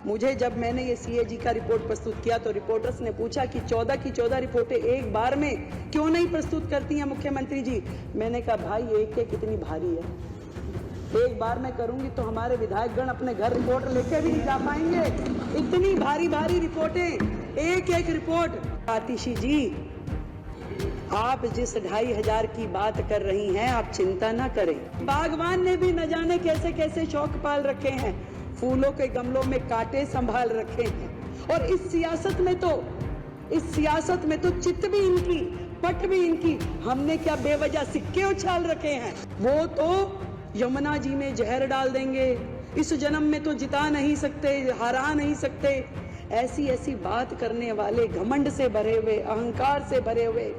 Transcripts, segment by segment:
मुझे जब मैंने ये सीएजी का रिपोर्ट प्रस्तुत किया तो रिपोर्टर्स ने पूछा कि 14 की 14 रिपोर्टें एक बार में क्यों नहीं प्रस्तुत करती हैं मुख्यमंत्री जी। मैंने कहा भाई एक एक इतनी भारी है, एक बार में करूंगी तो हमारे विधायकगण अपने घर रिपोर्ट लेके भी नहीं जा पाएंगे। इतनी भारी भारी रिपोर्टें, एक एक रिपोर्ट। आतिशी जी, आप जिस 2500 की बात कर रही हैं, आप चिंता ना करें। बागवान ने भी न जाने कैसे कैसे शौक पाल रखे हैं, फूलों के गमलों में कांटे संभाल रखे हैं। और इस सियासत में तो चित भी इनकी, पट भी इनकी। हमने क्या बेवजह सिक्के उछाल रखे हैं? वो तो यमुना जी में जहर डाल देंगे, इस जन्म में तो जिता नहीं सकते, हरा नहीं सकते। ऐसी ऐसी बात करने वाले, घमंड से भरे हुए, अहंकार से भरे हुए।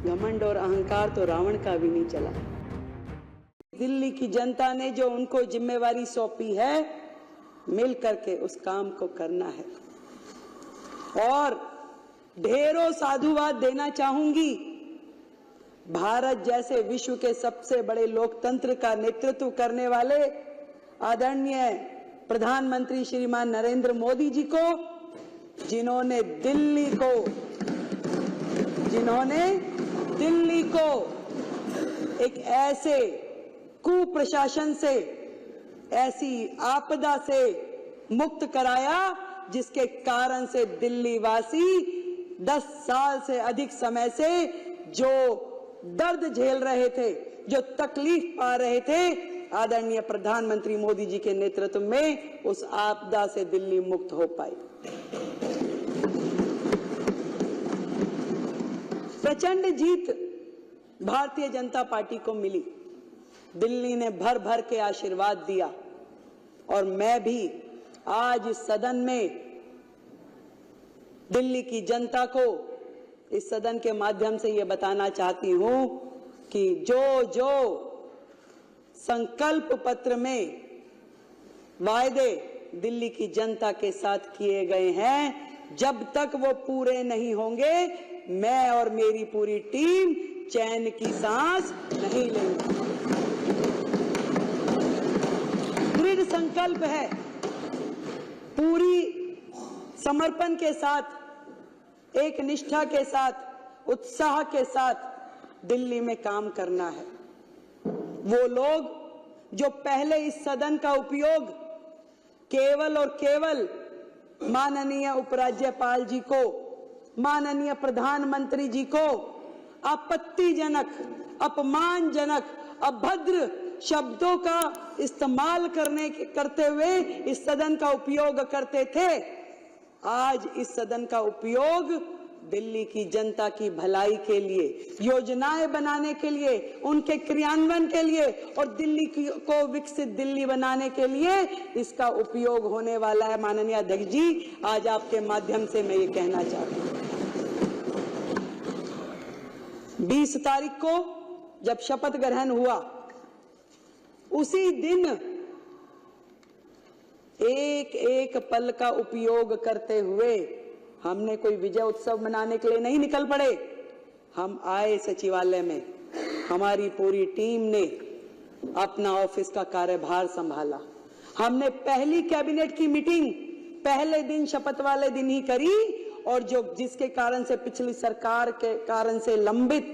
घमंड और अहंकार तो रावण का भी नहीं चला। दिल्ली की जनता ने जो उनको जिम्मेवारी सौंपी है, मिल करके उस काम को करना है। और ढेरों साधुवाद देना चाहूंगी। भारत जैसे विश्व के सबसे बड़े लोकतंत्र का नेतृत्व करने वाले आदरणीय प्रधानमंत्री श्रीमान नरेंद्र मोदी जी को, जिन्होंने दिल्ली को एक ऐसे कुप्रशासन से, ऐसी आपदा से मुक्त कराया जिसके कारण से दिल्ली वासी 10 साल से अधिक समय से जो दर्द झेल रहे थे, जो तकलीफ पा रहे थे, आदरणीय प्रधानमंत्री मोदी जी के नेतृत्व में उस आपदा से दिल्ली मुक्त हो पाई। प्रचंड जीत भारतीय जनता पार्टी को मिली। दिल्ली ने भर भर के आशीर्वाद दिया। और मैं भी आज इस सदन में दिल्ली की जनता को, इस सदन के माध्यम से ये बताना चाहती हूं कि जो संकल्प पत्र में वायदे दिल्ली की जनता के साथ किए गए हैं, जब तक वो पूरे नहीं होंगे, मैं और मेरी पूरी टीम चैन की सांस नहीं लेंगे। दृढ़ संकल्प है, पूरी समर्पण के साथ, एक निष्ठा के साथ, उत्साह के साथ दिल्ली में काम करना है। वो लोग जो पहले इस सदन का उपयोग केवल और केवल माननीय उपराज्यपाल जी को, माननीय प्रधानमंत्री जी को आपत्तिजनक, अपमानजनक, अभद्र शब्दों का इस्तेमाल करते हुए इस सदन का उपयोग करते थे, आज इस सदन का उपयोग दिल्ली की जनता की भलाई के लिए, योजनाएं बनाने के लिए, उनके क्रियान्वयन के लिए और दिल्ली को विकसित दिल्ली बनाने के लिए इसका उपयोग होने वाला है। माननीय अध्यक्ष जी, आज आपके माध्यम से मैं ये कहना चाहती हूँ। 20 तारीख को जब शपथ ग्रहण हुआ, उसी दिन एक एक पल का उपयोग करते हुए हमने कोई विजय उत्सव मनाने के लिए नहीं निकल पड़े। हम आए सचिवालय में, हमारी पूरी टीम ने अपना ऑफिस का कार्यभार संभाला। हमने पहली कैबिनेट की मीटिंग पहले दिन, शपथ वाले दिन ही करी, और जिसके कारण से पिछली सरकार के कारण से लंबित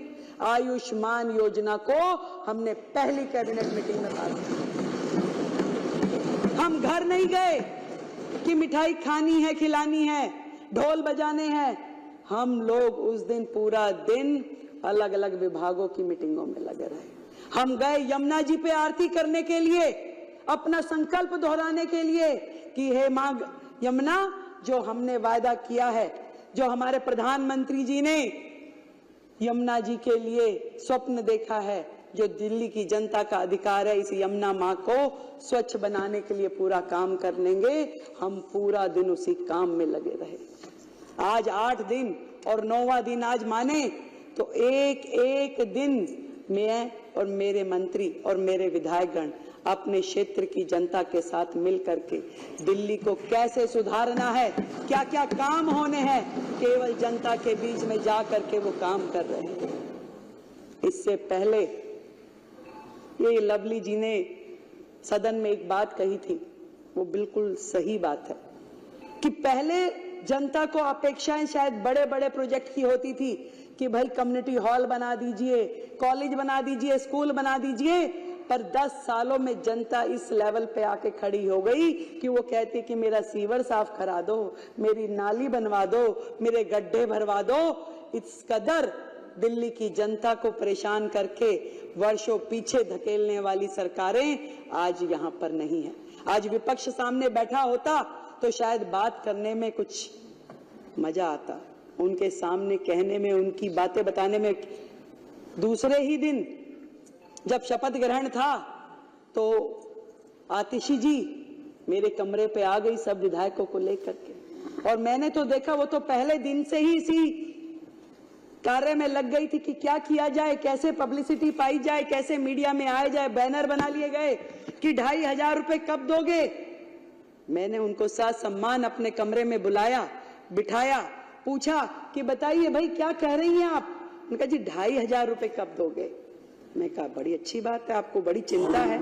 आयुष्मान योजना को हमने पहली कैबिनेट मीटिंग में पास किया। हम घर नहीं गए कि मिठाई खानी है, खिलानी है, ढोल बजाने हैं। हम लोग उस दिन पूरा दिन अलग अलग विभागों की मीटिंगों में लगे रहे। हम गए यमुना जी पे आरती करने के लिए, अपना संकल्प दोहराने के लिए कि हे मां यमुना, जो हमने वायदा किया है, जो हमारे प्रधानमंत्री जी ने यमुना जी के लिए स्वप्न देखा है, जो दिल्ली की जनता का अधिकार है, इस यमुना मां को स्वच्छ बनाने के लिए पूरा काम कर लेंगे। हम पूरा दिन उसी काम में लगे रहे। आज 8 दिन और 9वां दिन आज माने तो एक एक दिन मैं और मेरे मंत्री और मेरे विधायकगण अपने क्षेत्र की जनता के साथ मिल करके दिल्ली को कैसे सुधारना है, क्या क्या काम होने हैं, केवल जनता के बीच में जा करके वो काम कर रहे हैं। इससे पहले ये लवली जी ने सदन में एक बात कही थी, वो बिल्कुल सही बात है। कि पहले जनता को अपेक्षाएं शायद बड़े बड़े प्रोजेक्ट की होती थी कि भाई कम्युनिटी हॉल बना दीजिए, कॉलेज बना दीजिए, स्कूल बना दीजिए, पर 10 सालों में जनता इस लेवल पे आके खड़ी हो गई कि वो कहती है कि मेरा सीवर साफ करा दो, मेरी नाली बनवा दो, मेरे गड्ढे भरवा दो। इस कदर दिल्ली की जनता को परेशान करके वर्षों पीछे धकेलने वाली सरकारें आज यहाँ पर नहीं है। आज विपक्ष सामने बैठा होता तो शायद बात करने में कुछ मजा आता, उनके सामने कहने में, उनकी बातें बताने में। दूसरे ही दिन जब शपथ ग्रहण था तो आतिशी जी मेरे कमरे पे आ गई सब विधायकों को लेकर के, और मैंने तो देखा वो तो पहले दिन से ही इसी कार्य में लग गई थी कि क्या किया जाए, कैसे पब्लिसिटी पाई जाए, कैसे मीडिया में आया जाए। बैनर बना लिए गए कि 2,500 रुपए कब दोगे। मैंने उनको साथ सम्मान अपने कमरे में बुलाया, बिठाया, पूछा कि बताइए भाई क्या कह रही हैं आप। उन्होंने कहा जी 2,500 रुपए कब दोगे। मैं कहा बड़ी अच्छी बात है, आपको बड़ी चिंता है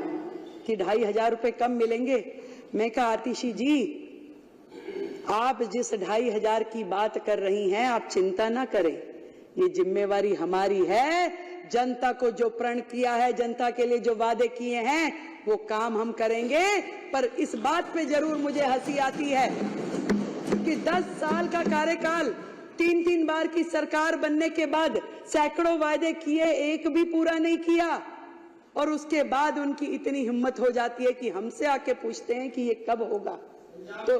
कि 2,500 रुपए कब मिलेंगे। मैं कहा आतिशी जी आप जिस 2,500 की बात कर रही हैं आप चिंता ना करें, ये जिम्मेवारी हमारी है। जनता को जो प्रण किया है, जनता के लिए जो वादे किए हैं वो काम हम करेंगे। पर इस बात पे जरूर मुझे हंसी आती है कि 10 साल का कार्यकाल, 3-3 बार की सरकार बनने के बाद सैकड़ों वादे किए, एक भी पूरा नहीं किया। और उसके बाद उनकी इतनी हिम्मत हो जाती है कि हमसे आके पूछते हैं कि ये कब होगा। तो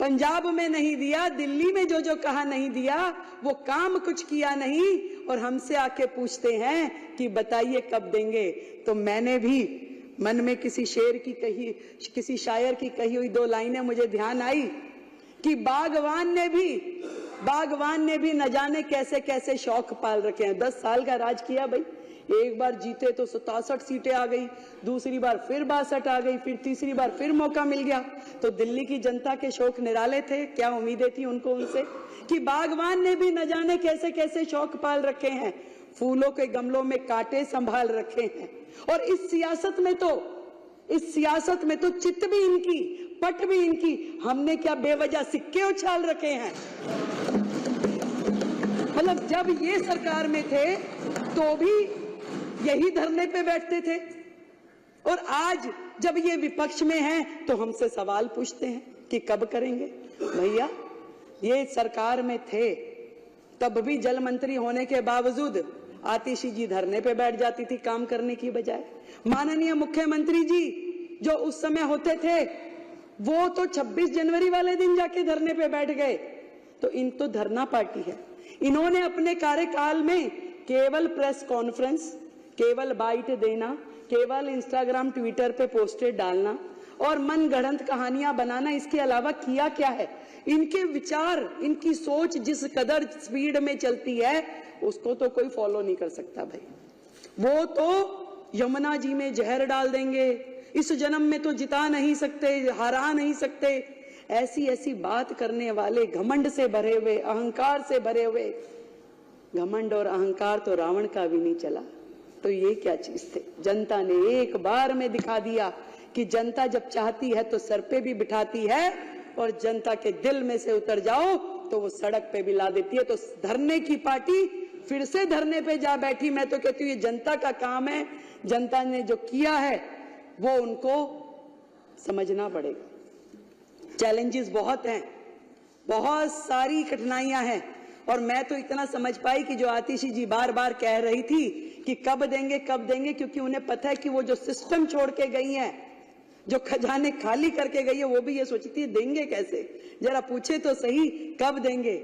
पंजाब में नहीं दिया, दिल्ली में जो जो कहा नहीं दिया, वो काम कुछ किया नहीं, और हमसे आके पूछते हैं कि बताइए कब देंगे। तो मैंने भी मन में किसी शेर की कही, किसी शायर की कही हुई 2 लाइनें मुझे ध्यान आई कि बागवान ने भी न जाने कैसे कैसे शौक पाल रखे हैं। 10 साल का राज किया भाई, एक बार जीते तो 67 सीटें आ गई, दूसरी बार फिर 62 आ गई, फिर तीसरी बार फिर मौका मिल गया। तो दिल्ली की जनता के शौक निराले थे, क्या उम्मीदें थी उनको उनसे कि बागवान ने भी न जाने कैसे कैसे शौक पाल रखे हैं, फूलों के गमलों में कांटे संभाल रखे हैं। और इस सियासत में तो चित भी इनकी, पट भी इनकी, हमने क्या बेवजह सिक्के उछाल रखे हैं। मतलब जब ये सरकार में थे तो भी यही धरने पे बैठते थे, और आज जब ये विपक्ष में हैं तो हमसे सवाल पूछते हैं कि कब करेंगे। भैया ये सरकार में थे तब भी जल मंत्री होने के बावजूद आतिशी जी धरने पे बैठ जाती थी काम करने की बजाय। माननीय मुख्यमंत्री जी जो उस समय होते थे वो तो 26 जनवरी वाले दिन जाके धरने पे बैठ गए। तो इन तो धरना पार्टी है। इन्होंने अपने कार्यकाल में केवल प्रेस कॉन्फ्रेंस, केवल बाइट देना, केवल इंस्टाग्राम ट्विटर पे पोस्टर डालना और मनगढ़ंत कहानियां बनाना, इसके अलावा किया क्या है। इनके विचार, इनकी सोच जिस कदर स्पीड में चलती है उसको तो कोई फॉलो नहीं कर सकता भाई। वो तो यमुना जी में जहर डाल देंगे, इस जन्म में तो जिता नहीं सकते, हरा नहीं सकते, ऐसी ऐसी बात करने वाले, घमंड से भरे हुए, अहंकार से भरे हुए। घमंड और अहंकार तो रावण का भी नहीं चला, तो ये क्या चीज थे। जनता ने एक बार में दिखा दिया कि जनता जब चाहती है तो सर पे भी बिठाती है, और जनता के दिल में से उतर जाओ तो वो सड़क पे भी ला देती है। तो धरने की पार्टी फिर से धरने पे जा बैठी। मैं तो कहती हूँ ये जनता का काम है, जनता ने जो किया है वो उनको समझना पड़ेगा। चैलेंजेस बहुत हैं, बहुत सारी कठिनाइयां हैं, और मैं तो इतना समझ पाई कि जो आतिशी जी बार बार कह रही थी कि कब देंगे कब देंगे, क्योंकि उन्हें पता है कि वो जो सिस्टम छोड़ के गई हैं, जो खजाने खाली करके गई है, वो भी ये सोचती थी देंगे कैसे, जरा पूछे तो सही कब देंगे।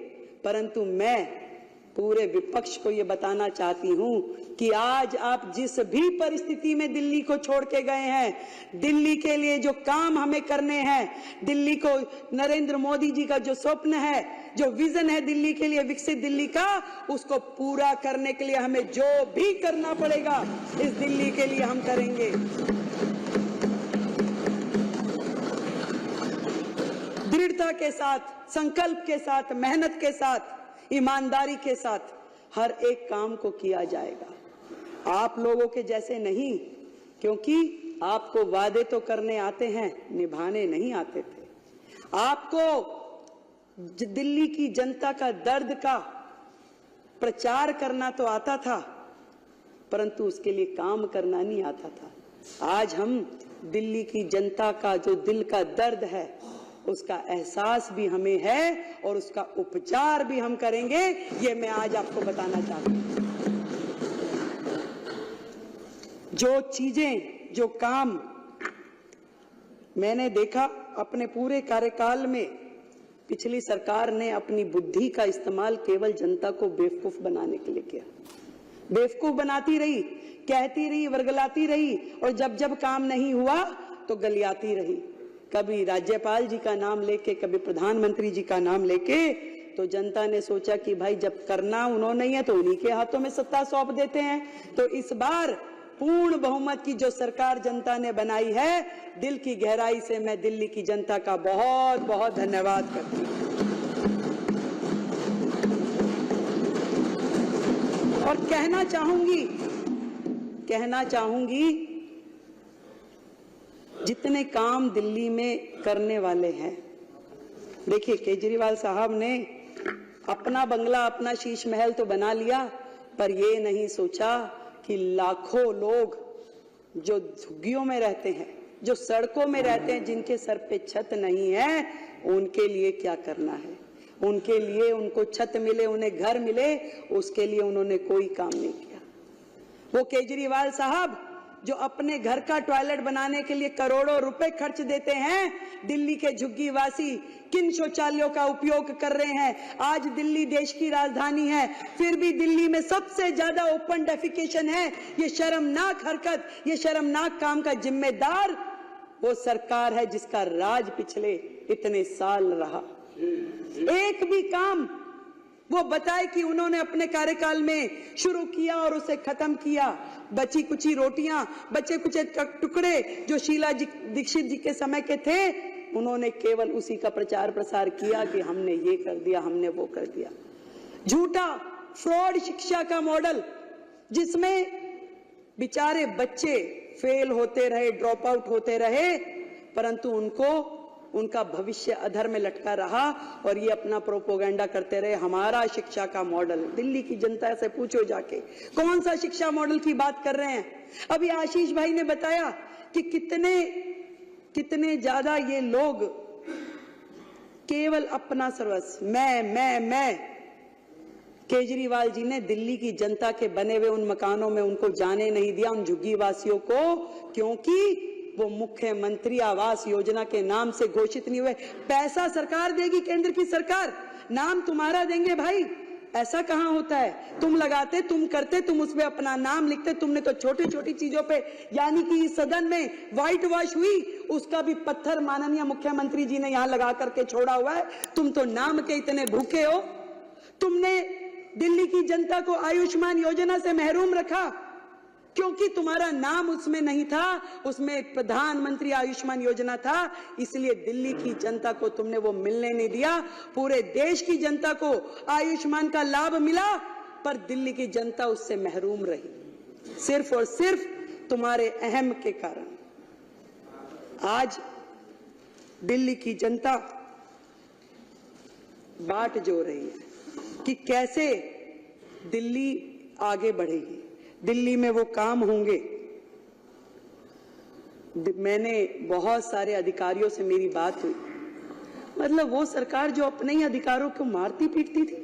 परंतु मैं पूरे विपक्ष को ये बताना चाहती हूं कि आज आप जिस भी परिस्थिति में दिल्ली को छोड़ के गए हैं, दिल्ली के लिए जो काम हमें करने हैं, दिल्ली को, नरेंद्र मोदी जी का जो स्वप्न है, जो विजन है दिल्ली के लिए, विकसित दिल्ली का, उसको पूरा करने के लिए हमें जो भी करना पड़ेगा इस दिल्ली के लिए हम करेंगे। दृढ़ता के साथ, संकल्प के साथ, मेहनत के साथ, ईमानदारी के साथ हर एक काम को किया जाएगा। आप लोगों के जैसे नहीं, क्योंकि आपको वादे तो करने आते हैं, निभाने नहीं आते थे। आपको दिल्ली की जनता का दर्द का प्रचार करना तो आता था, परंतु उसके लिए काम करना नहीं आता था। आज हम दिल्ली की जनता का जो दिल का दर्द है उसका एहसास भी हमें है और उसका उपचार भी हम करेंगे, ये मैं आज आपको बताना चाहता हूं। जो चीजें, जो काम मैंने देखा अपने पूरे कार्यकाल में, पिछली सरकार ने अपनी बुद्धि का इस्तेमाल केवल जनता को बेवकूफ बनाने के लिए किया। बेवकूफ बनाती रही, कहती रही, वर्गलाती रही, और जब जब काम नहीं हुआ तो गलियाती रही। कभी राज्यपाल जी का नाम लेके, कभी प्रधानमंत्री जी का नाम लेके। तो जनता ने सोचा कि भाई जब करना उन्होंने ही है तो उन्हीं के हाथों में सत्ता सौंप देते हैं। तो इस बार पूर्ण बहुमत की जो सरकार जनता ने बनाई है, दिल की गहराई से मैं दिल्ली की जनता का बहुत बहुत धन्यवाद करती हूं। और कहना चाहूंगी जितने काम दिल्ली में करने वाले हैं, देखिए केजरीवाल साहब ने अपना बंगला, अपना शीश महल तो बना लिया, पर ये नहीं सोचा कि लाखों लोग जो झुग्गियों में रहते हैं, जो सड़कों में रहते हैं, जिनके सर पे छत नहीं है, उनके लिए क्या करना है। उनके लिए उनको छत मिले, उन्हें घर मिले, उसके लिए उन्होंने कोई काम नहीं किया। वो केजरीवाल साहब जो अपने घर का टॉयलेट बनाने के लिए करोड़ों रुपए खर्च देते हैं, दिल्ली के झुग्गीवासी किन शौचालयों का उपयोग कर रहे हैं। आज दिल्ली देश की राजधानी है, फिर भी दिल्ली में सबसे ज्यादा ओपन डेफिकेशन है। ये शर्मनाक हरकत, ये शर्मनाक काम का जिम्मेदार वो सरकार है जिसका राज पिछले इतने साल रहा। एक भी काम वो बताए कि उन्होंने अपने कार्यकाल में शुरू किया और उसे खत्म किया। बची कुची रोटियां, बचे कुचे टुकड़े जो शीला दीक्षित जी के समय के थे, उन्होंने केवल उसी का प्रचार प्रसार किया कि हमने ये कर दिया, हमने वो कर दिया। झूठा फ्रॉड शिक्षा का मॉडल, जिसमें बेचारे बच्चे फेल होते रहे, ड्रॉप आउट होते रहे, परंतु उनका भविष्य अधर में लटका रहा और ये अपना प्रोपोगंडा करते रहे, हमारा शिक्षा का मॉडल। दिल्ली की जनता से पूछो जाके कौन सा शिक्षा मॉडल की बात कर रहे हैं। अभी आशीष भाई ने बताया कि कितने ज्यादा ये लोग केवल अपना सर्वस्व, मैं। केजरीवाल जी ने दिल्ली की जनता के बने हुए उन मकानों में उनको जाने नहीं दिया, उन झुग्गी वासियों को, क्योंकि वो मुख्यमंत्री आवास योजना के नाम से घोषित नहीं हुए। पैसा सरकार देगी, केंद्र की सरकार, नाम तुम्हारा देंगे भाई। ऐसा कहां होता है? तुम लगाते, तुम करते, तुम उसमें अपना नाम लिखते। तुमने तो छोटी छोटी चीजों पे, यानी कि इस सदन में व्हाइट वॉश हुई, उसका भी पत्थर माननीय मुख्यमंत्री जी ने यहां लगा करके छोड़ा हुआ है। तुम तो नाम के इतने भूखे हो। तुमने दिल्ली की जनता को आयुष्मान योजना से महरूम रखा क्योंकि तुम्हारा नाम उसमें नहीं था, उसमें प्रधानमंत्री आयुष्मान योजना था, इसलिए दिल्ली की जनता को तुमने वो मिलने नहीं दिया। पूरे देश की जनता को आयुष्मान का लाभ मिला, पर दिल्ली की जनता उससे महरूम रही, सिर्फ और सिर्फ तुम्हारे अहम के कारण। आज दिल्ली की जनता बाट जो रही है कि कैसे दिल्ली आगे बढ़ेगी, दिल्ली में वो काम होंगे। मैंने बहुत सारे अधिकारियों से मेरी बात हुई, मतलब वो सरकार जो अपने ही अधिकारों को मारती पीटती थी,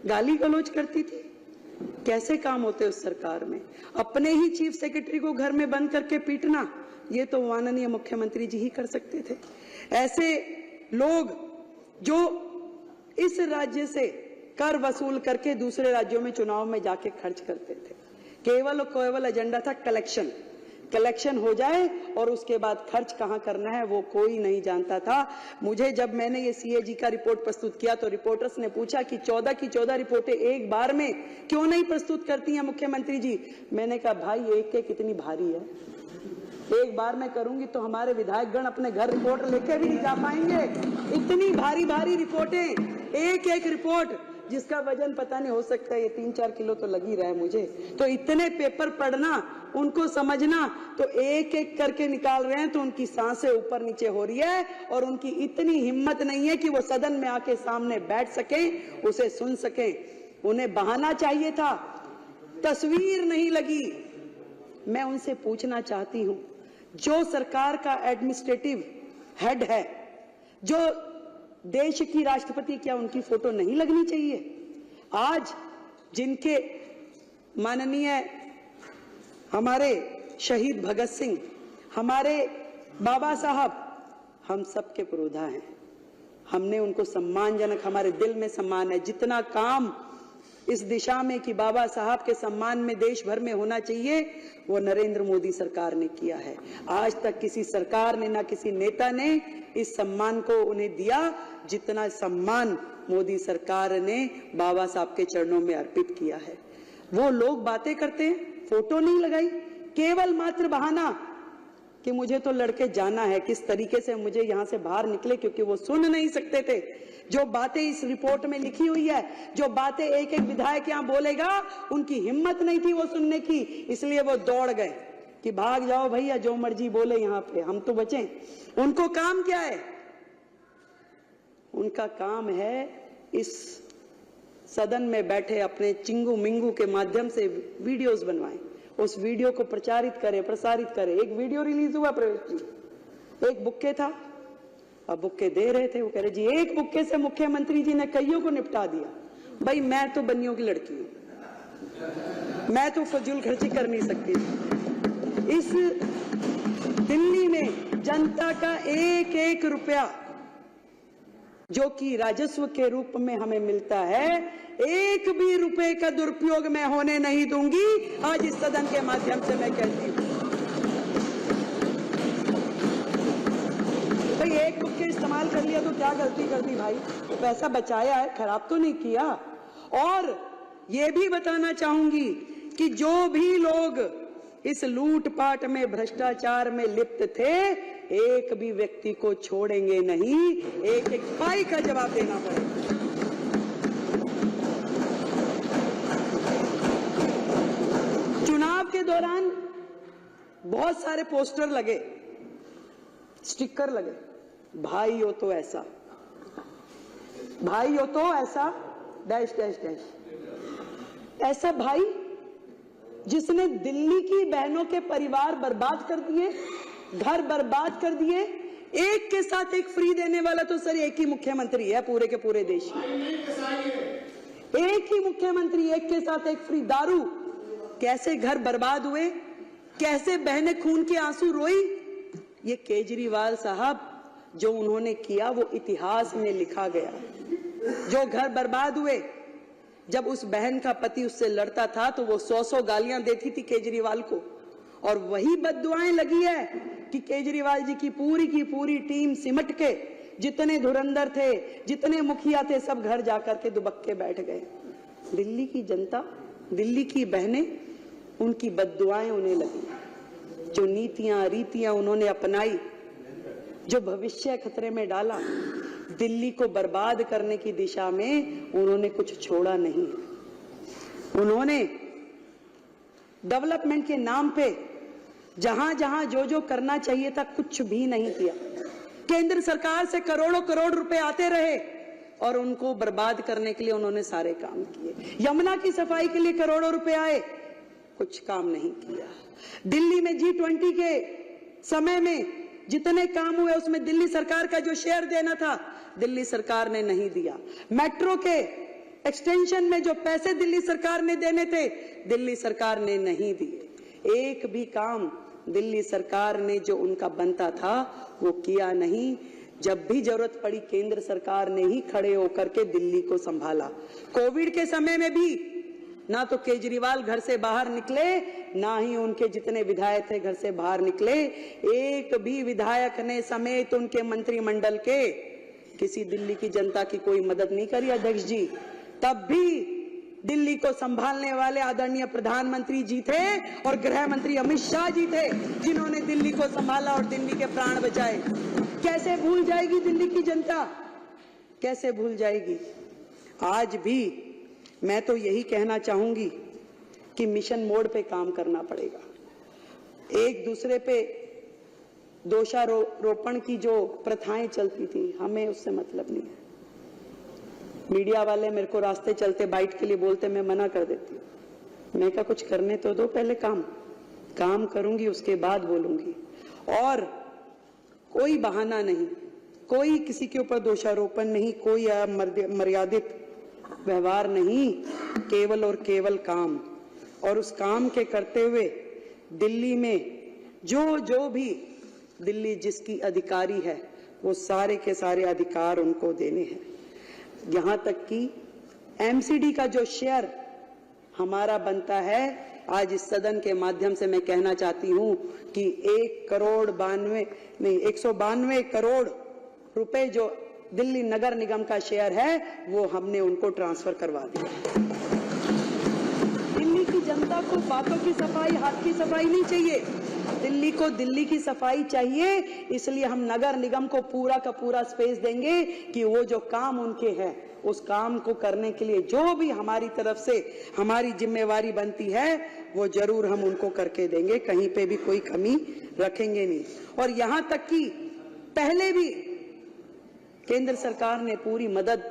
गाली गलौज करती थी, कैसे काम होते उस सरकार में। अपने ही चीफ सेक्रेटरी को घर में बंद करके पीटना, ये तो माननीय मुख्यमंत्री जी ही कर सकते थे। ऐसे लोग जो इस राज्य से कर वसूल करके दूसरे राज्यों में चुनाव में जाके खर्च करते थे, केवल एजेंडा था कलेक्शन हो जाए और उसके बाद खर्च कहां करना है वो कोई नहीं जानता था। मुझे जब मैंने ये सीएजी का रिपोर्ट प्रस्तुत किया तो रिपोर्टर्स ने पूछा कि 14 की 14 रिपोर्टें एक बार में क्यों नहीं प्रस्तुत करती हैं मुख्यमंत्री जी। मैंने कहा भाई एक कितनी भारी है, एक बार में करूंगी तो हमारे विधायकगण अपने घर रिपोर्ट लेके भी नहीं जा पाएंगे। इतनी भारी भारी रिपोर्टें, एक रिपोर्ट जिसका वजन पता नहीं, हो सकता है ये 3-4 किलो तो लग ही रहा है मुझे। तो इतने पेपर पढ़ना उनको समझना, तो एक एक करके निकाल रहे हैं तो उनकी सांसें ऊपर नीचे हो रही है और उनकी इतनी हिम्मत नहीं है कि वो सदन में आके सामने बैठ सके, उसे सुन सके। उन्हें बहाना चाहिए था, तस्वीर नहीं लगी। मैं उनसे पूछना चाहती हूं, जो सरकार का एडमिनिस्ट्रेटिव हेड है, जो देश की राष्ट्रपति, क्या उनकी फोटो नहीं लगनी चाहिए? आज जिनके माननीय हमारे शहीद भगत सिंह, हमारे बाबा साहब, हम सबके पुरोधा हैं। हमने उनको सम्मानजनक, हमारे दिल में सम्मान है। जितना काम इस दिशा में कि बाबा साहब के सम्मान में देश भर में होना चाहिए, वो नरेंद्र मोदी सरकार ने किया है। आज तक किसी सरकार ने, ना किसी नेता ने इस सम्मान को उन्हें दिया जितना सम्मान मोदी सरकार ने बाबा साहब के चरणों में अर्पित किया है। वो लोग बातें करते हैं, फोटो नहीं लगाई, केवल मात्र बहाना कि मुझे तो लड़के जाना है, किस तरीके से मुझे यहां से बाहर निकले, क्योंकि वो सुन नहीं सकते थे जो बातें इस रिपोर्ट में लिखी हुई है, जो बातें एक एक विधायक यहां बोलेगा, उनकी हिम्मत नहीं थी वो सुनने की, इसलिए वो दौड़ गए कि भाग जाओ भैया, जो मर्जी बोले यहां पे, हम तो बचें। उनको काम क्या है? उनका काम है इस सदन में बैठे अपने चिंगू मिंगू के माध्यम से वीडियोस बनवाएं, उस वीडियो को प्रचारित करे, प्रसारित करे। एक वीडियो रिलीज हुआ प्रवेश जी, एक बुक्के था, अब बुक्के दे रहे थे, वो कह रहे जी एक बुक्के से मुख्यमंत्री जी ने कईयों को निपटा दिया। भाई मैं तो बनियों की लड़की हूं, मैं तो फजूल खर्ची कर नहीं सकती। इस दिल्ली में जनता का एक एक रुपया जो कि राजस्व के रूप में हमें मिलता है, एक भी रुपए का दुरुपयोग मैं होने नहीं दूंगी। आज इस सदन के माध्यम से मैं कहती हूं, भाई एक बुक्के इस्तेमाल कर लिया तो क्या गलती कर दी भाई? पैसा बचाया है, खराब तो नहीं किया। और ये भी बताना चाहूंगी कि जो भी लोग इस लूटपाट में, भ्रष्टाचार में लिप्त थे, एक भी व्यक्ति को छोड़ेंगे नहीं, एक एक पाई का जवाब देना पड़ेगा। चुनाव के दौरान बहुत सारे पोस्टर लगे, स्टिकर लगे, भाई हो तो ऐसा, भाई हो तो ऐसा, डैश डैश डैश। ऐसा भाई जिसने दिल्ली की बहनों के परिवार बर्बाद कर दिए, घर बर्बाद कर दिए। एक के साथ एक फ्री देने वाला तो सर एक ही मुख्यमंत्री है पूरे के पूरे देश में। एक ही मुख्यमंत्री, एक के साथ एक फ्री। दारू, कैसे घर बर्बाद हुए, कैसे बहनें खून के आंसू रोई। ये केजरीवाल साहब जो उन्होंने किया वो इतिहास में लिखा गया। जो घर बर्बाद हुए, जब उस बहन का पति उससे लड़ता था तो वो 100 गालियां देती थी केजरीवाल को, और वही बद्दुआएं लगी है कि केजरीवाल जी की पूरी टीम सिमट के, जितने धुरंधर थे, जितने मुखिया थे, सब घर जाकर के दुबक्के बैठ गए। दिल्ली की जनता, दिल्ली की बहनें, उनकी बद्दुआएं उन्हें लगी। जो नीतियां रीतियां उन्होंने अपनाई, जो भविष्य खतरे में डाला, दिल्ली को बर्बाद करने की दिशा में उन्होंने कुछ छोड़ा नहीं। उन्होंने डेवलपमेंट के नाम पे जहां जहां जो जो करना चाहिए था कुछ भी नहीं किया। केंद्र सरकार से करोड़ों करोड़ रुपए आते रहे और उनको बर्बाद करने के लिए उन्होंने सारे काम किए। यमुना की सफाई के लिए करोड़ों रुपए आए, कुछ काम नहीं किया। दिल्ली में G20 के समय में जितने काम हुए उसमें दिल्ली सरकार का जो शेयर देना था दिल्ली सरकार ने नहीं दिया। मेट्रो के एक्सटेंशन में जो पैसे दिल्ली सरकार ने देने थे दिल्ली सरकार ने नहीं दिए। एक भी काम दिल्ली सरकार ने जो उनका बनता था वो किया नहीं। जब भी जरूरत पड़ी केंद्र सरकार ने ही खड़े होकर के दिल्ली को संभाला। कोविड के समय में भी ना तो केजरीवाल घर से बाहर निकले, ना ही उनके जितने विधायक थे घर से बाहर निकले। एक भी विधायक ने समेत उनके मंत्रिमंडल के किसी दिल्ली की जनता की कोई मदद नहीं करी अध्यक्ष जी। तब भी दिल्ली को संभालने वाले आदरणीय प्रधानमंत्री जी थे और गृह मंत्री अमित शाह जी थे जिन्होंने दिल्ली को संभाला और दिल्ली के प्राण बचाए। कैसे भूल जाएगी दिल्ली की जनता, कैसे भूल जाएगी। आज भी मैं तो यही कहना चाहूंगी कि मिशन मोड पे काम करना पड़ेगा। एक दूसरे पे दोषारोपण की जो प्रथाएं चलती थी, हमें उससे मतलब नहीं है। मीडिया वाले मेरे को रास्ते चलते बाइट के लिए बोलते, मैं मना कर देती हूँ। मैं क्या, कुछ करने तो दो, पहले काम करूंगी, उसके बाद बोलूंगी। और कोई बहाना नहीं, कोई किसी के ऊपर दोषारोपण नहीं, कोई मर्यादित व्यवहार नहीं, केवल और केवल काम। और उस काम के करते हुए दिल्ली में जो भी दिल्ली जिसकी अधिकारी है, वो सारे के सारे अधिकार उनको देने हैं। यहां तक कि एमसीडी का जो शेयर हमारा बनता है, आज इस सदन के माध्यम से मैं कहना चाहती हूं कि 192 करोड़ रुपए जो दिल्ली नगर निगम का शेयर है, वो हमने उनको ट्रांसफर करवा दिया। दिल्ली की जनता को बातों की सफाई, हाथ की सफाई नहीं चाहिए, दिल्ली को दिल्ली की सफाई चाहिए। इसलिए हम नगर निगम को पूरा का पूरा स्पेस देंगे कि वो जो काम उनके हैं, उस काम को करने के लिए जो भी हमारी तरफ से हमारी जिम्मेवारी बनती है, वो जरूर हम उनको करके देंगे, कहीं पे भी कोई कमी रखेंगे नहीं। और यहां तक कि पहले भी केंद्र सरकार ने पूरी मदद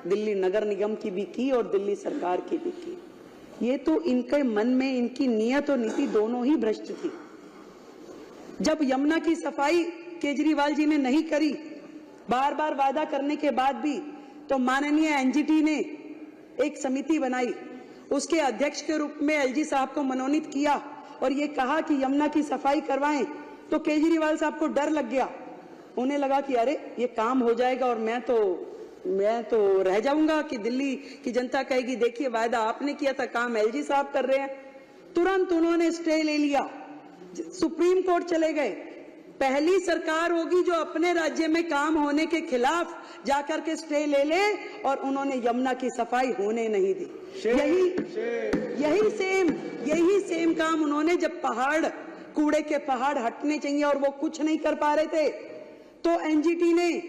दिल्ली नगर निगम की भी की और दिल्ली सरकार की भी की। ये तो इनके मन में, इनकी नीयत और नीति दोनों ही भ्रष्ट थी। जब यमुना की सफाई केजरीवाल जी ने नहीं करी, बार बार वादा करने के बाद भी, तो माननीय एनजीटी ने एक समिति बनाई, उसके अध्यक्ष के रूप में एलजी साहब को मनोनीत किया और ये कहा कि यमुना की सफाई करवाएं। तो केजरीवाल साहब को डर लग गया, उन्हें लगा कि अरे ये काम हो जाएगा और मैं तो रह जाऊंगा कि दिल्ली की जनता कहेगी देखिए वायदा आपने किया था, काम एलजी साहब कर रहे हैं। तुरंत उन्होंने स्टे ले लिया, सुप्रीम कोर्ट चले गए। पहली सरकार होगी जो अपने राज्य में काम होने के खिलाफ जाकर के स्टे ले ले, और उन्होंने यमुना की सफाई होने नहीं दी। यही सेम काम उन्होंने, जब कूड़े के पहाड़ हटने चाहिए और वो कुछ नहीं कर पा रहे थे, तो एनजीटी ने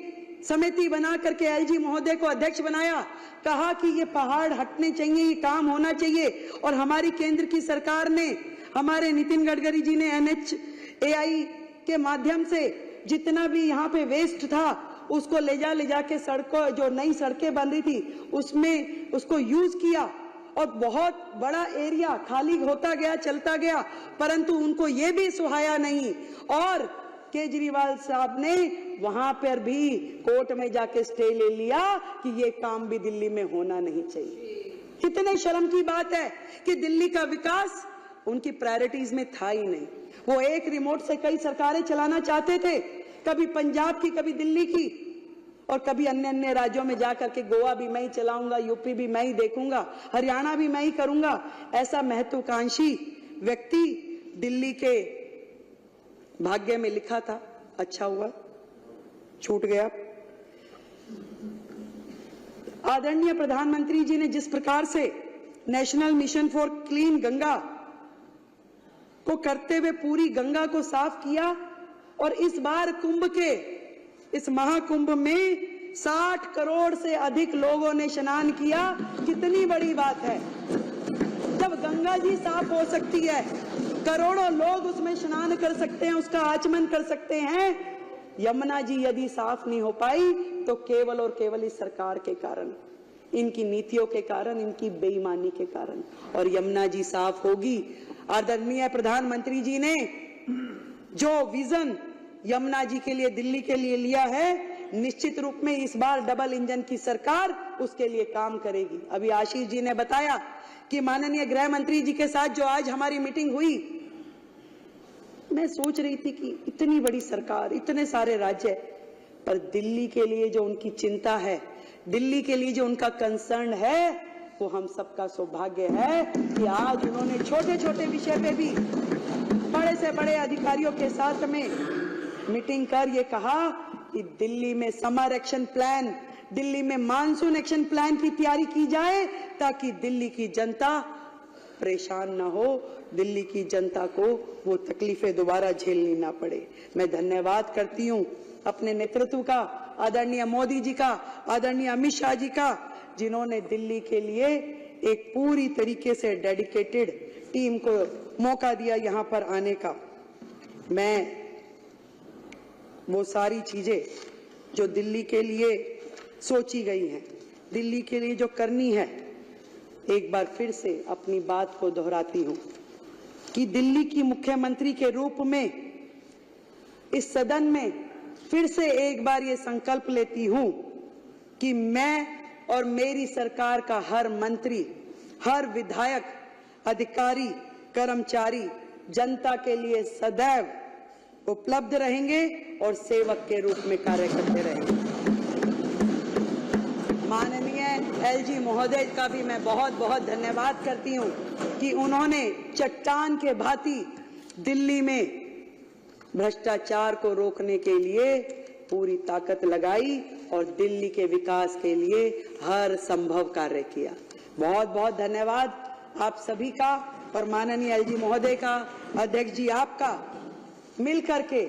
समिति बना करके एलजी महोदय को अध्यक्ष बनाया, कहा कि ये पहाड़ हटने चाहिए, ये काम होना चाहिए। और हमारी केंद्र की सरकार ने, हमारे नितिन गडकरी जी ने NHAI के माध्यम से जितना भी यहाँ पे वेस्ट था, उसको ले जा के सड़कों, जो नई सड़कें बन रही थी, उसमें उसको यूज किया और बहुत बड़ा एरिया खाली होता गया, चलता गया, परंतु उनको ये भी सुहाया नहीं। और केजरीवाल साहब ने वहां पर भी कोर्ट में जाके स्टे ले लिया कि ये काम भी दिल्ली में होना नहीं चाहिए। कितने शर्म की बात है कि दिल्ली का विकास उनकी प्रायोरिटीज में था ही नहीं। वो एक रिमोट से कई सरकारें चलाना चाहते थे, कभी पंजाब की, कभी दिल्ली की, और कभी अन्य राज्यों में जाकर के गोवा भी मैं ही चलाऊंगा, यूपी भी मैं ही देखूंगा, हरियाणा भी मैं ही करूंगा। ऐसा महत्वाकांक्षी व्यक्ति दिल्ली के भाग्य में लिखा था, अच्छा हुआ छूट गया। आदरणीय प्रधानमंत्री जी ने जिस प्रकार से national mission for clean Ganga को करते हुए पूरी गंगा को साफ किया, और इस बार कुंभ के इस महाकुंभ में 60 करोड़ से अधिक लोगों ने स्नान किया। कितनी बड़ी बात है, जब गंगा जी साफ हो सकती है, करोड़ों लोग उसमें स्नान कर सकते हैं, उसका आचमन कर सकते हैं। यमुना जी यदि साफ नहीं हो पाई तो केवल और केवल इस सरकार के कारण, इनकी नीतियों के कारण, इनकी बेईमानी के कारण। और यमुना जी साफ होगी। आदरणीय प्रधानमंत्री जी ने जो विजन यमुना जी के लिए, दिल्ली के लिए लिया है, निश्चित रूप में इस बार डबल इंजन की सरकार उसके लिए काम करेगी। अभी आशीष जी ने बताया कि माननीय गृह मंत्री जी के साथ जो आज हमारी मीटिंग हुई, मैं सोच रही थी कि इतनी बड़ी सरकार, इतने सारे राज्य, पर दिल्ली के लिए जो उनकी चिंता है, दिल्ली के लिए जो उनका कंसर्न है, वो हम सबका सौभाग्य है कि आज उन्होंने छोटे छोटे विषय पे भी बड़े से बड़े अधिकारियों के साथ में मीटिंग कर ये कहा कि दिल्ली में समर एक्शन प्लान, दिल्ली में मानसून एक्शन प्लान की तैयारी की जाए, ताकि दिल्ली की जनता परेशान ना हो, दिल्ली की जनता को वो तकलीफें दोबारा झेलनी ना पड़े। मैं धन्यवाद करती हूँ अपने नेतृत्व का, आदरणीय मोदी जी का, आदरणीय अमित शाह जी का, जिन्होंने दिल्ली के लिए एक पूरी तरीके से डेडिकेटेड टीम को मौका दिया यहाँ पर आने का। मैं वो सारी चीजें जो दिल्ली के लिए सोची गई हैं, दिल्ली के लिए जो करनी है, एक बार फिर से अपनी बात को दोहराती हूं कि दिल्ली की मुख्यमंत्री के रूप में इस सदन में फिर से एक बार ये संकल्प लेती हूं कि मैं और मेरी सरकार का हर मंत्री, हर विधायक, अधिकारी, कर्मचारी जनता के लिए सदैव उपलब्ध रहेंगे और सेवक के रूप में कार्य करते रहेंगे। माननीय एलजी महोदय का भी मैं बहुत बहुत धन्यवाद करती हूं कि उन्होंने चट्टान के भांति दिल्ली में भ्रष्टाचार को रोकने के लिए पूरी ताकत लगाई और दिल्ली के विकास के लिए हर संभव कार्य किया। बहुत बहुत धन्यवाद आप सभी का और माननीय एलजी महोदय का, अध्यक्ष जी आपका। मिल करके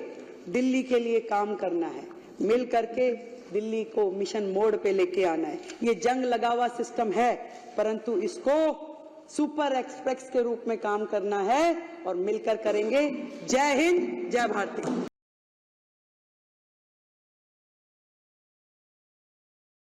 दिल्ली के लिए काम करना है, मिल करके दिल्ली को मिशन मोड पे लेके आना है। ये जंग लगा हुआ सिस्टम है, परंतु इसको सुपर एक्सप्रेस के रूप में काम करना है और मिलकर करेंगे। जय हिंद, जय भारती।